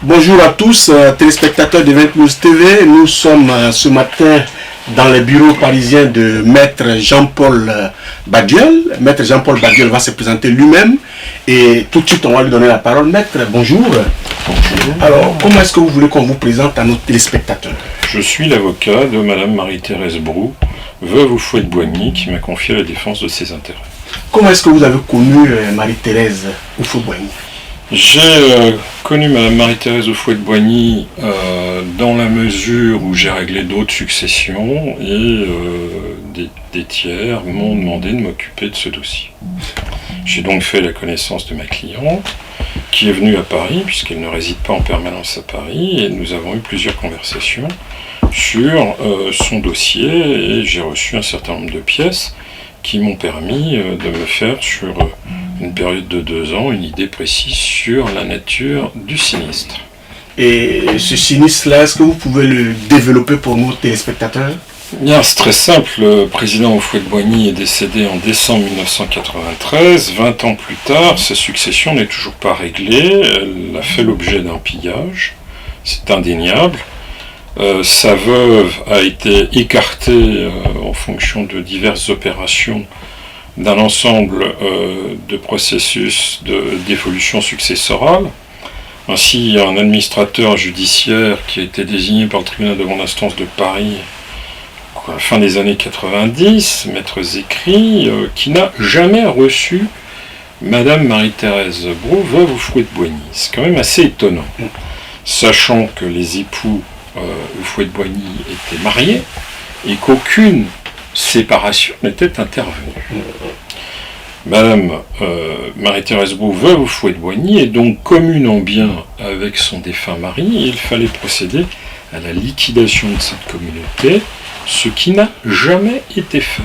Bonjour à tous, téléspectateurs de 20 News TV. Nous sommes ce matin dans les bureaux parisiens de Maître Jean-Paul Badiol. Maître Jean-Paul Badiol va se présenter lui-même et tout de suite on va lui donner la parole. Maître, bonjour. Bonjour. Alors, comment est-ce que vous voulez qu'on vous présente à nos téléspectateurs? Je suis l'avocat de Madame Marie-Thérèse Brou, veuve Houphouët-Boigny, qui m'a confié la défense de ses intérêts. Comment est-ce que vous avez connu Marie-Thérèse Houphouët-Boigny? J'ai connu Madame Marie-Thérèse Houphouët-Boigny dans la mesure où j'ai réglé d'autres successions et des tiers m'ont demandé de m'occuper de ce dossier. J'ai donc fait la connaissance de ma cliente qui est venue à Paris puisqu'elle ne réside pas en permanence à Paris et nous avons eu plusieurs conversations sur son dossier et j'ai reçu un certain nombre de pièces qui m'ont permis de me faire sur une période de 2 ans une idée précise sur la nature du sinistre. Et ce sinistre-là, est-ce que vous pouvez le développer pour nos téléspectateurs? Bien, c'est très simple. Le président Houphouët-Boigny est décédé en décembre 1993. 20 ans plus tard, sa succession n'est toujours pas réglée. Elle a fait l'objet d'un pillage. C'est indéniable. Sa veuve a été écartée en fonction de diverses opérations d'un ensemble de processus d'évolution successorale. Ainsi, un administrateur judiciaire qui a été désigné par le tribunal de grande instance de Paris à la fin des années 90, Maître Zécry, qui n'a jamais reçu Madame Marie-Thérèse Brou, veuve Houphouët-Boigny. C'est quand même assez étonnant, sachant que les époux Houphouët-Boigny étaient mariés et qu'aucune séparation n'était intervenue. Madame Marie-Thérèse Brou, veuve Houphouët-Boigny, est donc commune en bien avec son défunt mari et il fallait procéder à la liquidation de cette communauté, ce qui n'a jamais été fait.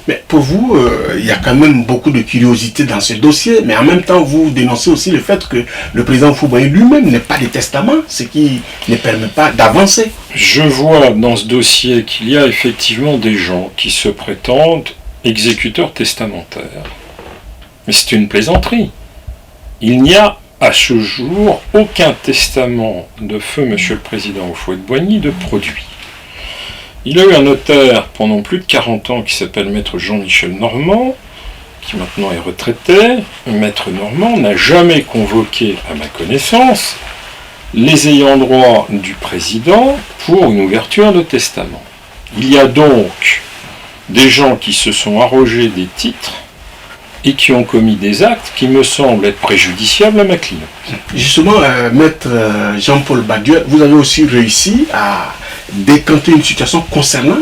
Mais pour vous, il y a quand même beaucoup de curiosité dans ce dossier, mais en même temps, vous dénoncez aussi le fait que le président Houphouët-Boigny lui-même n'est pas de testament, ce qui ne permet pas d'avancer. Je vois dans ce dossier qu'il y a effectivement des gens qui se prétendent exécuteurs testamentaires. Mais c'est une plaisanterie. Il n'y a à ce jour aucun testament de feu Monsieur le Président Houphouët-Boigny de produit. Il a eu un notaire pendant plus de 40 ans qui s'appelle Maître Jean-Michel Normand, qui maintenant est retraité. Maître Normand n'a jamais convoqué, à ma connaissance, les ayants droit du président pour une ouverture de testament. Il y a donc des gens qui se sont arrogés des titres et qui ont commis des actes qui me semblent être préjudiciables à ma cliente. Justement, Maître Jean-Paul Badiol, vous avez aussi réussi à décanter une situation concernant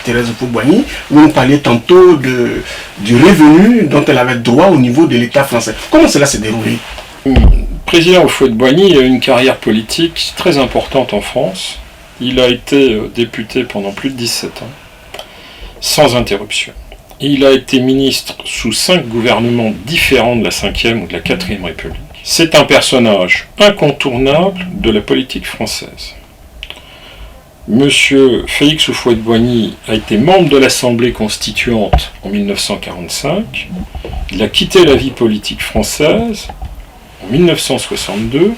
Thérèse Houphouët-Boigny. Vous nous parliez tantôt du revenu dont elle avait droit au niveau de l'État français. Comment cela s'est déroulé? Le président Houphouët-Boigny a eu une carrière politique très importante en France. Il a été député pendant plus de 17 ans, sans interruption. Il a été ministre sous 5 gouvernements différents de la 5e ou de la 4e République. C'est un personnage incontournable de la politique française. Monsieur Félix Houphouët-Boigny a été membre de l'Assemblée constituante en 1945. Il a quitté la vie politique française en 1962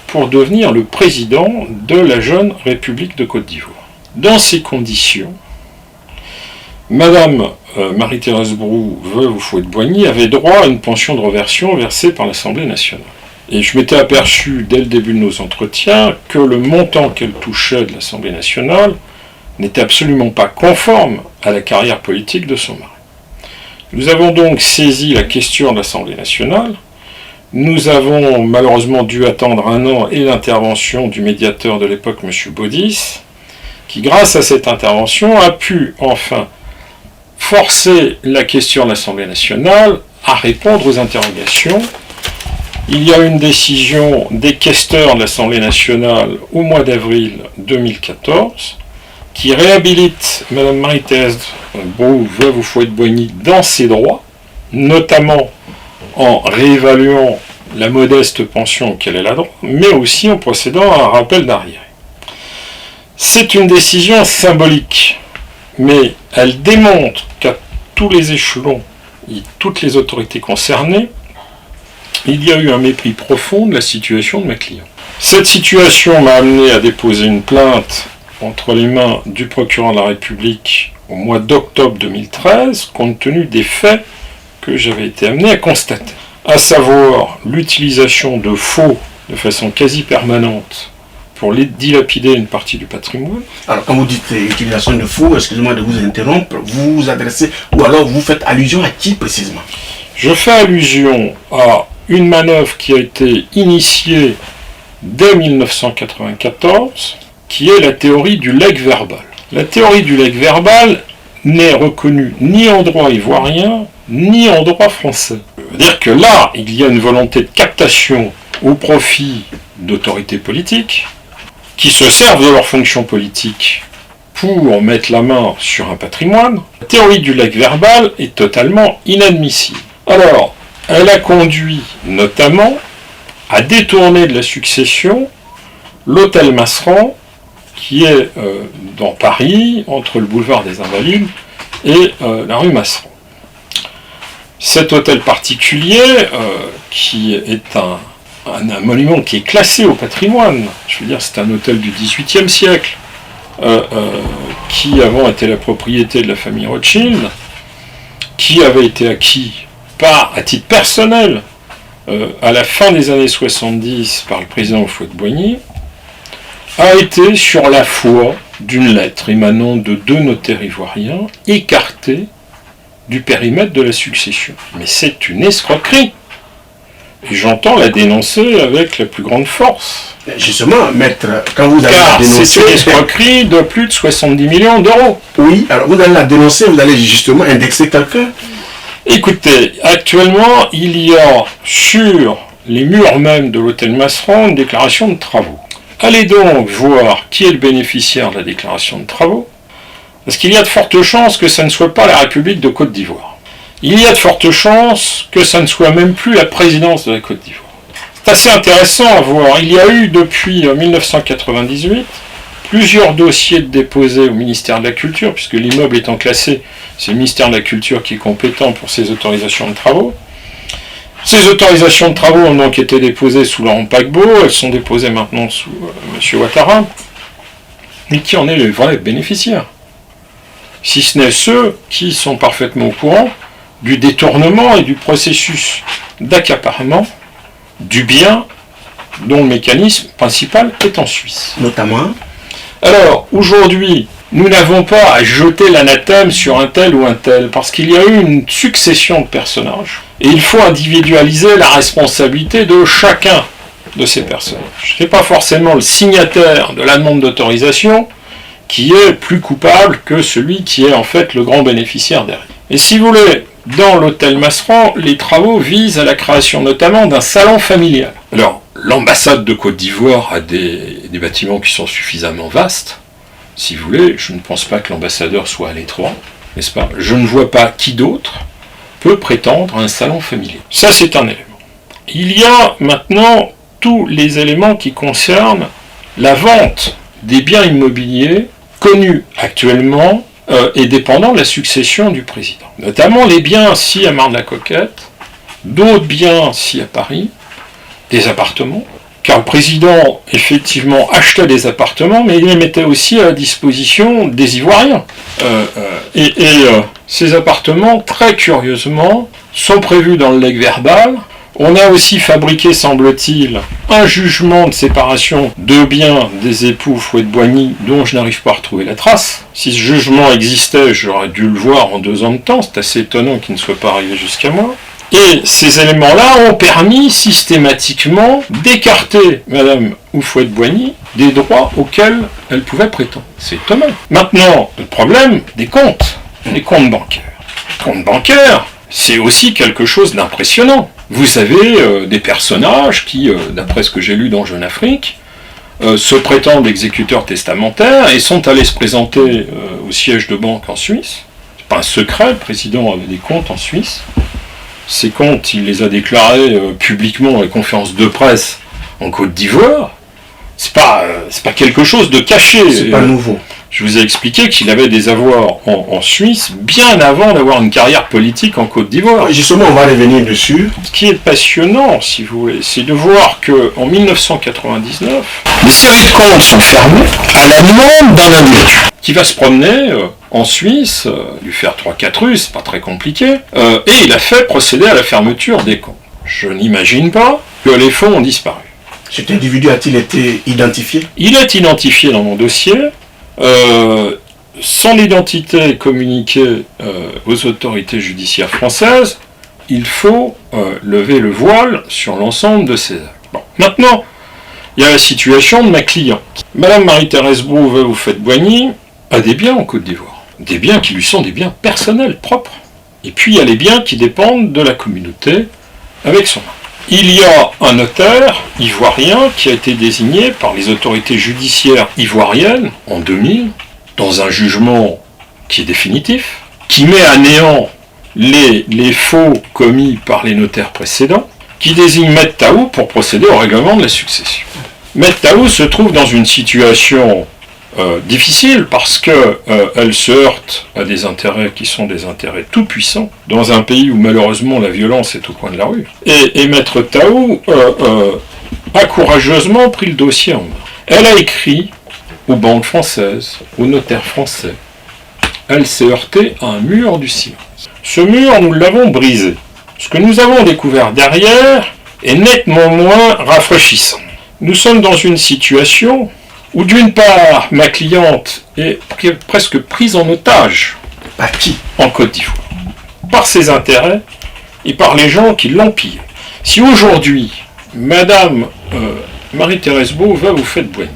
pour devenir le président de la jeune République de Côte d'Ivoire. Dans ces conditions, Madame Marie-Thérèse Brou, veuve Houphouët-Boigny, avait droit à une pension de réversion versée par l'Assemblée nationale. Et je m'étais aperçu dès le début de nos entretiens que le montant qu'elle touchait de l'Assemblée nationale n'était absolument pas conforme à la carrière politique de son mari. Nous avons donc saisi la question de l'Assemblée nationale. Nous avons malheureusement dû attendre 1 an et l'intervention du médiateur de l'époque, M. Baudis, qui, grâce à cette intervention, a pu enfin forcer la question de l'Assemblée nationale à répondre aux interrogations. Il y a une décision des questeurs de l'Assemblée nationale au mois d'avril 2014 qui réhabilite Mme Marie-Thérèse Brou, veuve Houphouët-Boigny, dans ses droits, notamment en réévaluant la modeste pension auquel elle a droit, mais aussi en procédant à un rappel d'arriéré. C'est une décision symbolique, mais elle démontre qu'à tous les échelons et toutes les autorités concernées, il y a eu un mépris profond de la situation de ma cliente. Cette situation m'a amené à déposer une plainte entre les mains du procureur de la République au mois d'octobre 2013, compte tenu des faits que j'avais été amené à constater, à savoir l'utilisation de faux de façon quasi permanente pour dilapider une partie du patrimoine. Alors, quand vous dites utilisation de faux, excusez-moi de vous interrompre, vous vous adressez, ou alors vous faites allusion à qui précisément? Je fais allusion à une manœuvre qui a été initiée dès 1994, qui est la théorie du legs verbal. La théorie du legs verbal n'est reconnue ni en droit ivoirien, ni en droit français. C'est-à-dire que là, il y a une volonté de captation au profit d'autorités politiques qui se servent de leur fonction politique pour mettre la main sur un patrimoine. La théorie du legs verbal est totalement inadmissible. Alors, elle a conduit notamment à détourner de la succession l'hôtel Masseran, qui est dans Paris, entre le boulevard des Invalides et la rue Masseran. Cet hôtel particulier, qui est un monument qui est classé au patrimoine, je veux dire, c'est un hôtel du XVIIIe siècle, qui avant était la propriété de la famille Rothschild, qui avait été acquis à titre personnel à la fin des années 70 par le président Houphouët-Boigny, a été sur la foi d'une lettre émanant de 2 notaires ivoiriens écartés du périmètre de la succession. Mais c'est une escroquerie. Et j'entends la dénoncer avec la plus grande force. Justement, maître, quand vous allez la dénoncer... c'est une escroquerie de plus de 70 millions d'euros. Oui, alors vous allez la dénoncer, vous allez justement indexer quelqu'un. Écoutez, actuellement, il y a sur les murs même de l'hôtel Masseran une déclaration de travaux. Allez donc voir qui est le bénéficiaire de la déclaration de travaux, parce qu'il y a de fortes chances que ça ne soit pas la République de Côte d'Ivoire. Il y a de fortes chances que ça ne soit même plus la présidence de la Côte d'Ivoire. C'est assez intéressant à voir. Il y a eu depuis 1998 plusieurs dossiers déposés au ministère de la Culture, puisque l'immeuble étant classé, c'est le ministère de la Culture qui est compétent pour ces autorisations de travaux. Ces autorisations de travaux ont donc été déposées sous Laurent Gbagbo, elles sont déposées maintenant sous M. Ouattara. Mais qui en est le vrai bénéficiaire? Si ce n'est ceux qui sont parfaitement au courant du détournement et du processus d'accaparement du bien dont le mécanisme principal est en Suisse. Notamment. Alors, aujourd'hui, nous n'avons pas à jeter l'anathème sur un tel ou un tel, parce qu'il y a eu une succession de personnages, et il faut individualiser la responsabilité de chacun de ces personnages. Ce n'est pas forcément le signataire de la demande d'autorisation qui est plus coupable que celui qui est en fait le grand bénéficiaire derrière. Et si vous voulez, dans l'hôtel Masseran, les travaux visent à la création notamment d'un salon familial. Alors, l'ambassade de Côte d'Ivoire a des bâtiments qui sont suffisamment vastes. Si vous voulez, je ne pense pas que l'ambassadeur soit à l'étroit, n'est-ce pas? Je ne vois pas qui d'autre peut prétendre à un salon familial. Ça, c'est un élément. Il y a maintenant tous les éléments qui concernent la vente des biens immobiliers connus actuellement et dépendant de la succession du président. Notamment les biens assis à Marne-la-Coquette, d'autres biens assis à Paris, des appartements, car le président, effectivement, achetait des appartements, mais il les mettait aussi à la disposition des Ivoiriens. Ces appartements, très curieusement, sont prévus dans le legs verbal. On a aussi fabriqué, semble-t-il, un jugement de séparation de biens des époux Houphouët-Boigny, dont je n'arrive pas à retrouver la trace. Si ce jugement existait, j'aurais dû le voir en 2 ans de temps, c'est assez étonnant qu'il ne soit pas arrivé jusqu'à moi. Et ces éléments-là ont permis systématiquement d'écarter Madame Houphouët-Boigny des droits auxquels elle pouvait prétendre. C'est étonnant. Maintenant, le problème des comptes, les comptes bancaires. Les comptes bancaires, c'est aussi quelque chose d'impressionnant. Vous avez des personnages qui, d'après ce que j'ai lu dans Jeune Afrique, se prétendent exécuteurs testamentaires et sont allés se présenter au siège de banque en Suisse. C'est pas un secret, le président avait des comptes en Suisse. Ces comptes, il les a déclarés publiquement à la conférence de presse en Côte d'Ivoire. C'est pas quelque chose de caché. C'est pas nouveau. Je vous ai expliqué qu'il avait des avoirs en Suisse bien avant d'avoir une carrière politique en Côte d'Ivoire. Justement, on va revenir dessus. Ce qui est passionnant, si vous voulez, c'est de voir qu'en 1999, les séries de comptes sont fermées à la demande d'un individu qui va se promener en Suisse, lui faire 3-4 rues, c'est pas très compliqué, et il a fait procéder à la fermeture des comptes. Je n'imagine pas que les fonds ont disparu. Cet individu a-t-il été identifié? Il est identifié dans mon dossier. Son identité est communiquée aux autorités judiciaires françaises. Il faut lever le voile sur l'ensemble de ces actes. Bon. Maintenant, il y a la situation de ma cliente. Madame Marie-Thérèse Brou, veuve Houphouët-Boigny, a des biens en Côte d'Ivoire. Des biens qui lui sont des biens personnels, propres. Et puis il y a les biens qui dépendent de la communauté avec son mari. Il y a un notaire ivoirien qui a été désigné par les autorités judiciaires ivoiriennes en 2000, dans un jugement qui est définitif, qui met à néant les faux commis par les notaires précédents, qui désigne Maître Taou pour procéder au règlement de la succession. Maître Taou se trouve dans une situation difficile parce qu'elle se heurte à des intérêts qui sont des intérêts tout puissants dans un pays où malheureusement la violence est au coin de la rue. Et Maître Taou a courageusement pris le dossier en main. Elle a écrit aux banques françaises, aux notaires français. Elle s'est heurtée à un mur du silence. Ce mur, nous l'avons brisé. Ce que nous avons découvert derrière est nettement moins rafraîchissant. Nous sommes dans une situation où d'une part, ma cliente est presque prise en otage. Par qui? En Côte d'Ivoire. Par ses intérêts et par les gens qui l'ont pillé. Si aujourd'hui, Madame Marie-Thérèse Brou, veuve Houphouët-Boigny,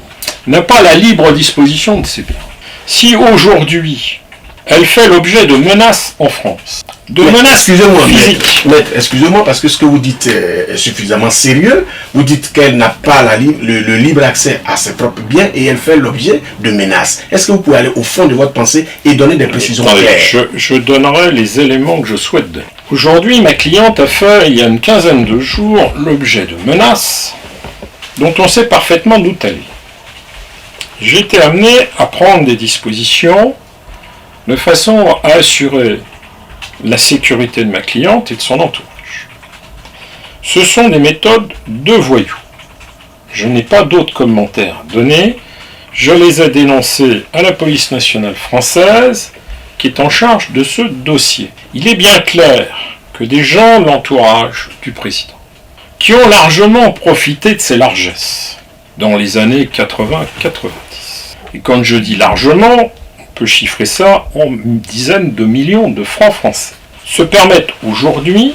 n'a pas la libre disposition de ses biens, si aujourd'hui, elle fait l'objet de menaces en France, de menaces physiques. Maître, excusez-moi, parce que ce que vous dites est suffisamment sérieux. Vous dites qu'elle n'a pas le libre accès à ses propres biens et elle fait l'objet de menaces. Est-ce que vous pouvez aller au fond de votre pensée et donner des précisions claires? Je donnerai les éléments que je souhaite donner. Aujourd'hui, ma cliente a fait, il y a une quinzaine de jours, l'objet de menaces dont on sait parfaitement d'où elles viennent. J'ai été amené à prendre des dispositions de façon à assurer la sécurité de ma cliente et de son entourage. Ce sont des méthodes de voyous. Je n'ai pas d'autres commentaires à donner. Je les ai dénoncés à la police nationale française qui est en charge de ce dossier. Il est bien clair que des gens de l'entourage du président, qui ont largement profité de ses largesses dans les années 80-90, et quand je dis largement, peut chiffrer ça en dizaines de millions de francs français, se permettent aujourd'hui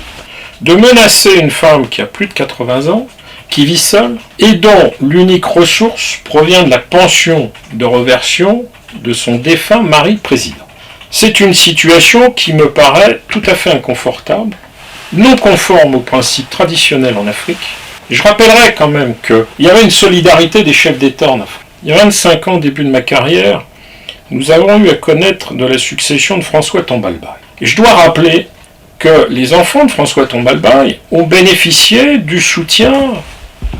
de menacer une femme qui a plus de 80 ans, qui vit seule, et dont l'unique ressource provient de la pension de réversion de son défunt mari président. C'est une situation qui me paraît tout à fait inconfortable, non conforme aux principes traditionnels en Afrique. Je rappellerai quand même qu'il y avait une solidarité des chefs d'État en Afrique. Il y a 25 ans, au début de ma carrière, nous avons eu à connaître de la succession de François Tombalbaye. Et je dois rappeler que les enfants de François Tombalbaye ont bénéficié du soutien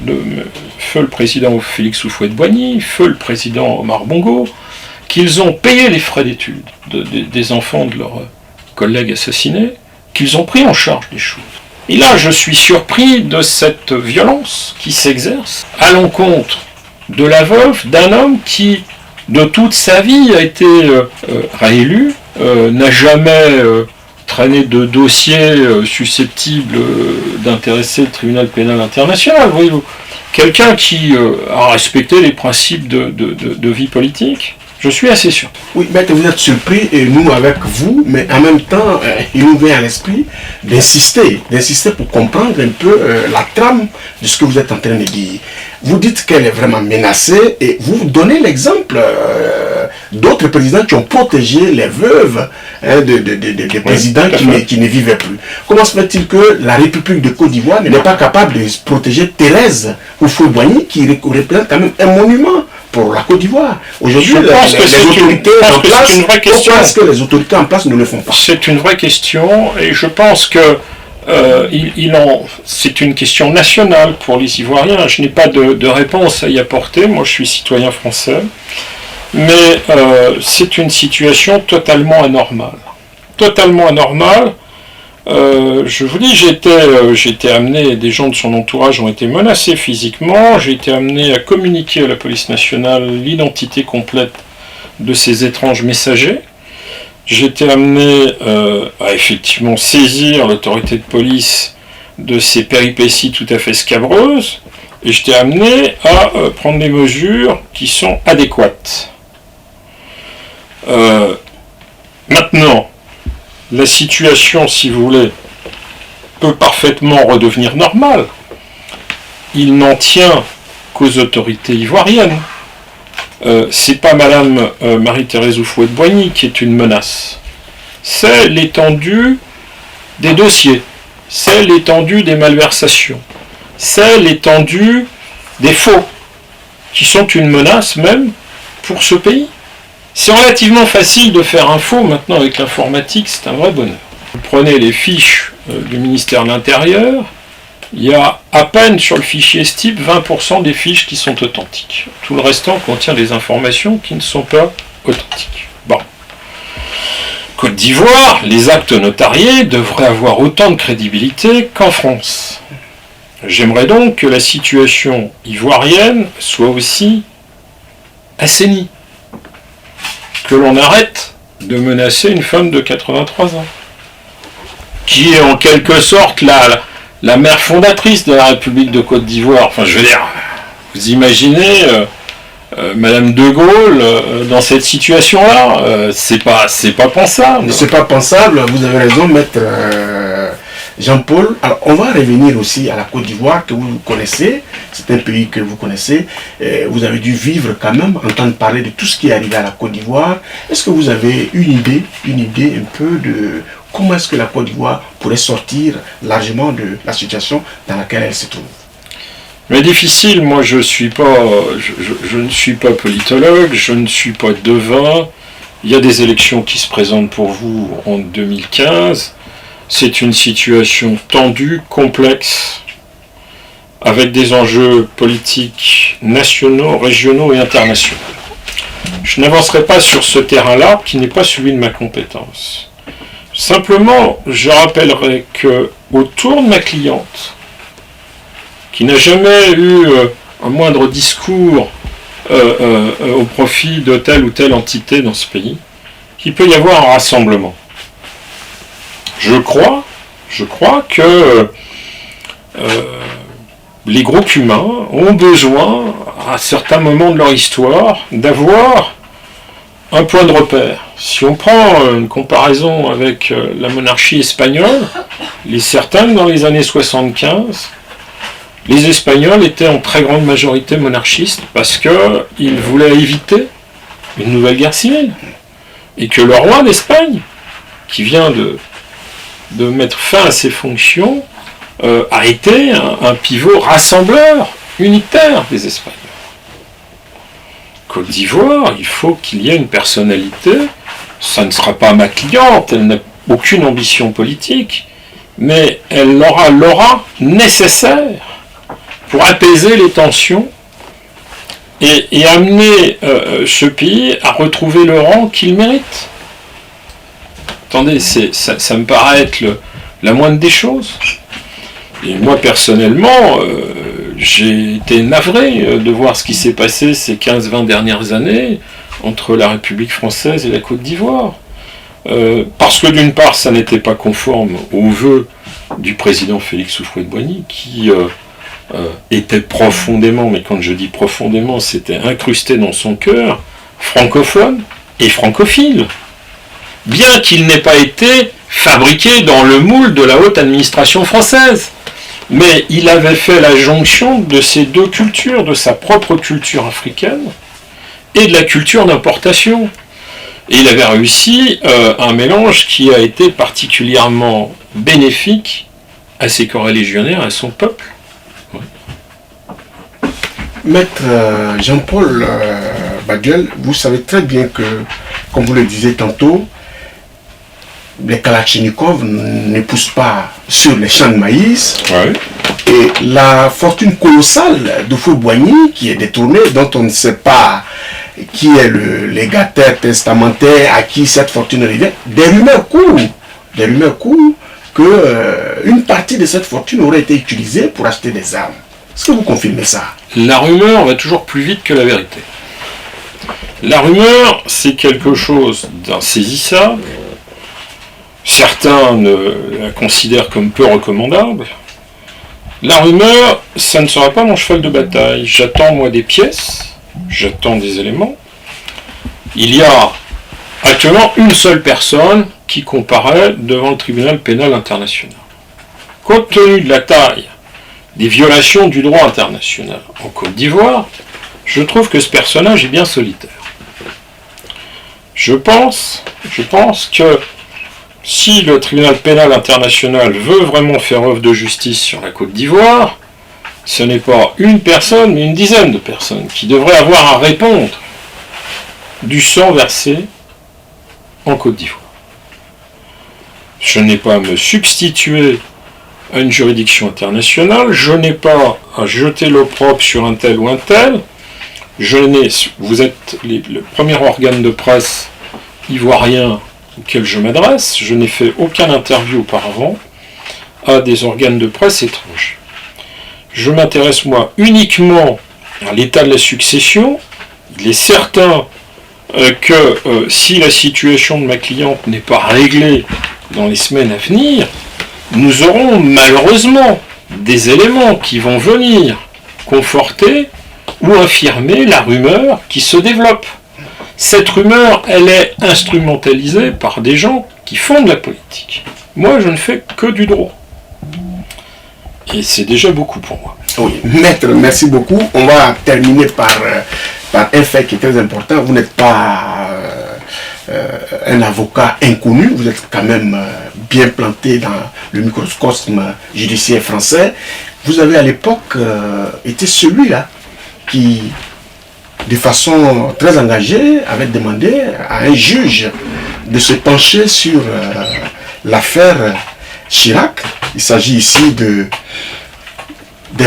de feu le président Félix Houphouët-Boigny, feu le président Omar Bongo, qu'ils ont payé les frais d'études des enfants de leurs collègues assassinés, qu'ils ont pris en charge des choses. Et là, je suis surpris de cette violence qui s'exerce à l'encontre de la veuve d'un homme qui, de toute sa vie, a été réélu, n'a jamais traîné de dossier susceptible d'intéresser le tribunal pénal international, voyez-vous. Quelqu'un qui a respecté les principes de vie politique. Je suis assez sûr. Oui, maître, vous êtes surpris, et nous avec vous, mais en même temps, il nous vient à l'esprit d'insister pour comprendre un peu la trame de ce que vous êtes en train de dire. Vous dites qu'elle est vraiment menacée, et vous donnez l'exemple d'autres présidents qui ont protégé les veuves des présidents qui ne vivaient plus. Comment se fait-il que la République de Côte d'Ivoire n'est pas capable de protéger Thérèse Houphouët-Boigny, qui représente quand même un monument pour la Côte d'Ivoire? Aujourd'hui, les autorités en place ne le font pas. C'est une vraie question, et je pense que c'est une question nationale pour les Ivoiriens. Je n'ai pas de réponse à y apporter. Moi, je suis citoyen français. mais c'est une situation totalement anormale. Totalement anormale. Je vous dis, j'ai été amené, des gens de son entourage ont été menacés physiquement, j'ai été amené à communiquer à la police nationale l'identité complète de ces étranges messagers. J'ai été amené à effectivement saisir l'autorité de police de ces péripéties tout à fait scabreuses, et j'étais amené à prendre des mesures qui sont adéquates. Maintenant, la situation, si vous voulez, peut parfaitement redevenir normale. Il n'en tient qu'aux autorités ivoiriennes. C'est pas Madame Marie-Thérèse Houphouët-Boigny qui est une menace. C'est l'étendue des dossiers. C'est l'étendue des malversations. C'est l'étendue des faux, qui sont une menace même pour ce pays. C'est relativement facile de faire un faux maintenant avec l'informatique, c'est un vrai bonheur. Vous prenez les fiches du ministère de l'Intérieur, il y a à peine sur le fichier STIP 20% des fiches qui sont authentiques. Tout le restant contient des informations qui ne sont pas authentiques. Bon. Côte d'Ivoire, les actes notariés devraient avoir autant de crédibilité qu'en France. J'aimerais donc que la situation ivoirienne soit aussi assainie. Que l'on arrête de menacer une femme de 83 ans, qui est en quelque sorte la mère fondatrice de la République de Côte d'Ivoire. Enfin, je veux dire, vous imaginez Madame de Gaulle dans cette situation-là, c'est pas pensable. C'est pas pensable, vous avez raison, maître Jean-Paul. Alors, on va revenir aussi à la Côte d'Ivoire que vous connaissez. C'est un pays que vous connaissez. Vous avez dû vivre quand même, entendre parler de tout ce qui est arrivé à la Côte d'Ivoire. Est-ce que vous avez une idée un peu de comment est-ce que la Côte d'Ivoire pourrait sortir largement de la situation dans laquelle elle se trouve? Mais difficile, moi je ne suis pas politologue, je ne suis pas devin. Il y a des élections qui se présentent pour vous en 2015. C'est une situation tendue, complexe, avec des enjeux politiques nationaux, régionaux et internationaux. Je n'avancerai pas sur ce terrain-là, qui n'est pas celui de ma compétence. Simplement, je rappellerai que autour de ma cliente, qui n'a jamais eu un moindre discours au profit de telle ou telle entité dans ce pays, qu'il peut y avoir un rassemblement. Je crois que les groupes humains ont besoin, à certains moments de leur histoire, d'avoir un point de repère. Si on prend une comparaison avec la monarchie espagnole, il est certain que dans les années 75, les Espagnols étaient en très grande majorité monarchistes parce qu'ils voulaient éviter une nouvelle guerre civile. Et que le roi d'Espagne, qui vient de mettre fin à ses fonctions, a été un pivot rassembleur, unitaire des Espagnols. Côte d'Ivoire, il faut qu'il y ait une personnalité, ça ne sera pas ma cliente, elle n'a aucune ambition politique, mais elle aura l'aura nécessaire pour apaiser les tensions et amener ce pays à retrouver le rang qu'il mérite. Attendez, ça me paraît être la moindre des choses. Et moi, personnellement, j'ai été navré de voir ce qui s'est passé ces 15-20 dernières années entre la République française et la Côte d'Ivoire. Parce que d'une part, ça n'était pas conforme aux vœux du président Félix Houphouët-Boigny, qui était profondément, mais quand je dis profondément, c'était incrusté dans son cœur, francophone et francophile. Bien qu'il n'ait pas été fabriqué dans le moule de la haute administration française. Mais il avait fait la jonction de ces deux cultures, de sa propre culture africaine et de la culture d'importation. Et il avait réussi un mélange qui a été particulièrement bénéfique à ses coreligionnaires, à son peuple. Oui. Maître Jean-Paul Badiol, vous savez très bien que, comme vous le disiez tantôt, les Kalachnikov ne poussent pas sur les champs de maïs. Ouais. Et la fortune colossale de Houphouët-Boigny qui est détournée, dont on ne sait pas qui est le légataire testamentaire à qui cette fortune revient, des rumeurs courent que une partie de cette fortune aurait été utilisée pour acheter des armes. Est-ce que vous confirmez ça? La rumeur va toujours plus vite que la vérité. La rumeur, c'est quelque chose d'insaisissable. Certains la considèrent comme peu recommandable. La rumeur, ça ne sera pas mon cheval de bataille. J'attends, moi, des pièces, j'attends des éléments. Il y a actuellement une seule personne qui comparaît devant le tribunal pénal international. Compte tenu de la taille des violations du droit international en Côte d'Ivoire, je trouve que ce personnage est bien solitaire. Je pense que si le tribunal pénal international veut vraiment faire œuvre de justice sur la Côte d'Ivoire, ce n'est pas une personne, mais une dizaine de personnes qui devraient avoir à répondre du sang versé en Côte d'Ivoire. Je n'ai pas à me substituer à une juridiction internationale, je n'ai pas à jeter l'opprobre sur un tel ou un tel. Vous êtes le premier organe de presse ivoirien auquel je m'adresse. Je n'ai fait aucune interview auparavant à des organes de presse étrangers. Je m'intéresse moi uniquement à l'état de la succession. Il est certain que si la situation de ma cliente n'est pas réglée dans les semaines à venir, nous aurons malheureusement des éléments qui vont venir conforter ou infirmer la rumeur qui se développe. Cette rumeur, elle est instrumentalisée par des gens qui font de la politique. Moi, je ne fais que du droit. Et c'est déjà beaucoup pour moi. Oui, maître, merci beaucoup. On va terminer par un fait qui est très important. Vous n'êtes pas un avocat inconnu, vous êtes quand même bien planté dans le microcosme judiciaire français. Vous avez à l'époque été celui-là qui, de façon très engagée, avait demandé à un juge de se pencher sur l'affaire Chirac. Il s'agit ici des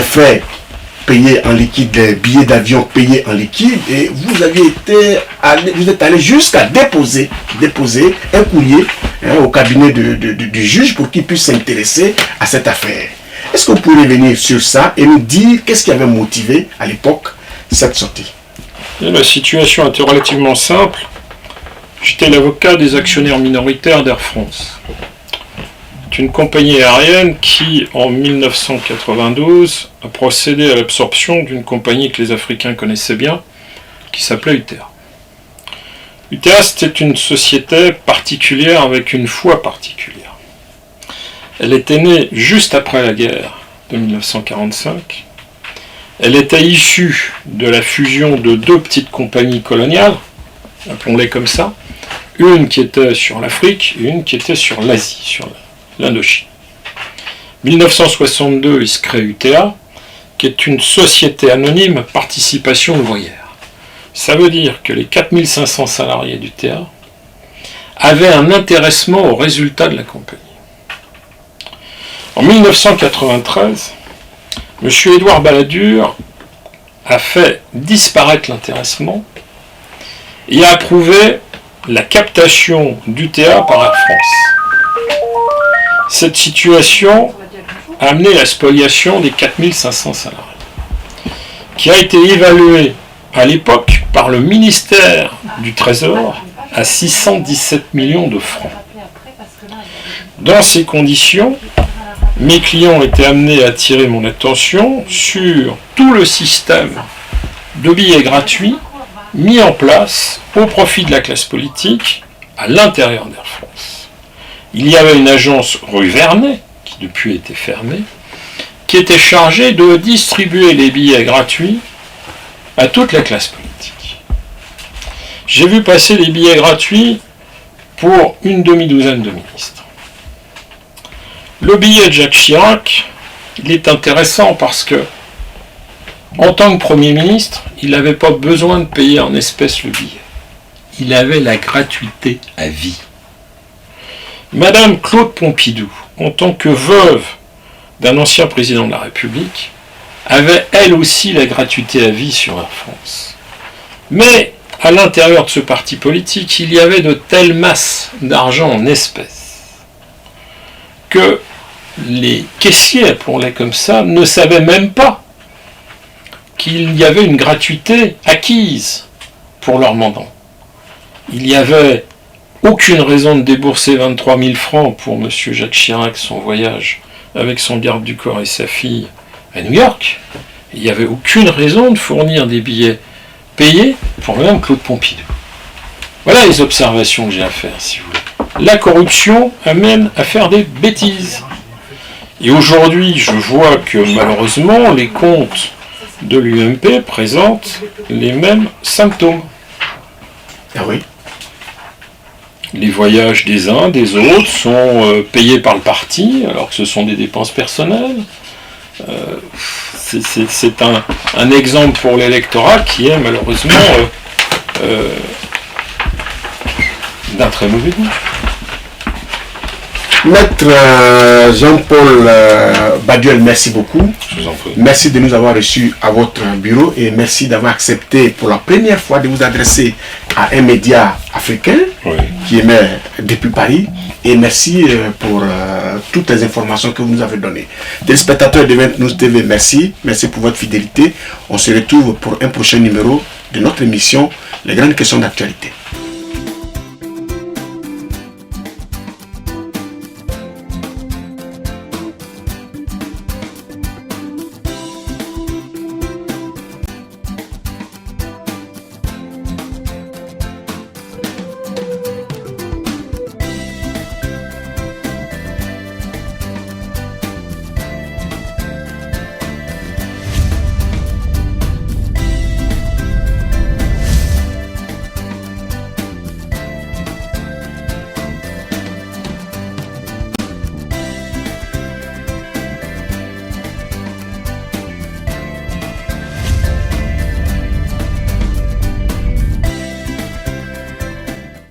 frais payés en liquide, des billets d'avion payés en liquide, et vous êtes allé jusqu'à déposer un courrier au cabinet du juge pour qu'il puisse s'intéresser à cette affaire. Est-ce que vous pouvez revenir sur ça et nous dire qu'est-ce qui avait motivé à l'époque cette sortie? La situation était relativement simple. J'étais l'avocat des actionnaires minoritaires d'Air France. C'est une compagnie aérienne qui, en 1992, a procédé à l'absorption d'une compagnie que les Africains connaissaient bien, qui s'appelait UTA. UTA, c'était une société particulière avec une foi particulière. Elle était née juste après la guerre de 1945. Elle était issue de la fusion de deux petites compagnies coloniales, appelons-les comme ça, une qui était sur l'Afrique et une qui était sur l'Asie, sur l'Indochine. 1962, il se crée UTA, qui est une société anonyme participation ouvrière. Ça veut dire que les 4500 salariés d'UTA avaient un intéressement au résultat de la compagnie. En 1993, M. Édouard Balladur a fait disparaître l'intéressement et a approuvé la captation d'UTA par Air France. Cette situation a amené la spoliation des 4500 salariés, qui a été évaluée à l'époque par le ministère du Trésor à 617 millions de francs. Dans ces conditions, mes clients étaient amenés à attirer mon attention sur tout le système de billets gratuits mis en place au profit de la classe politique à l'intérieur d'Air France. Il y avait une agence rue Vernet, qui depuis était fermée, qui était chargée de distribuer les billets gratuits à toute la classe politique. J'ai vu passer des billets gratuits pour une demi-douzaine de ministres. Le billet de Jacques Chirac, il est intéressant parce que, en tant que Premier ministre, il n'avait pas besoin de payer en espèces le billet. Il avait la gratuité à vie. Madame Claude Pompidou, en tant que veuve d'un ancien président de la République, avait elle aussi la gratuité à vie sur Air France. Mais à l'intérieur de ce parti politique, il y avait de telles masses d'argent en espèces que les caissiers, appelons-les comme ça, ne savaient même pas qu'il y avait une gratuité acquise pour leur mandant. Il n'y avait aucune raison de débourser 23 000 francs pour M. Jacques Chirac, son voyage avec son garde du corps et sa fille à New York. Il n'y avait aucune raison de fournir des billets payés pour Mme Claude Pompidou. Voilà les observations que j'ai à faire, si vous voulez. La corruption amène à faire des bêtises. Et aujourd'hui, je vois que malheureusement, les comptes de l'UMP présentent les mêmes symptômes. Ah oui. Les voyages des uns, des autres sont payés par le parti, alors que ce sont des dépenses personnelles. C'est un exemple pour l'électorat qui est malheureusement d'un très mauvais goût. Maître Jean-Paul Baduel, merci beaucoup. Je vous en prie. Merci de nous avoir reçus à votre bureau et merci d'avoir accepté pour la première fois de vous adresser à un média africain qui émet depuis Paris. Et merci pour toutes les informations que vous nous avez données. Téléspectateurs de 20 News TV, merci. Merci pour votre fidélité. On se retrouve pour un prochain numéro de notre émission Les grandes questions d'actualité.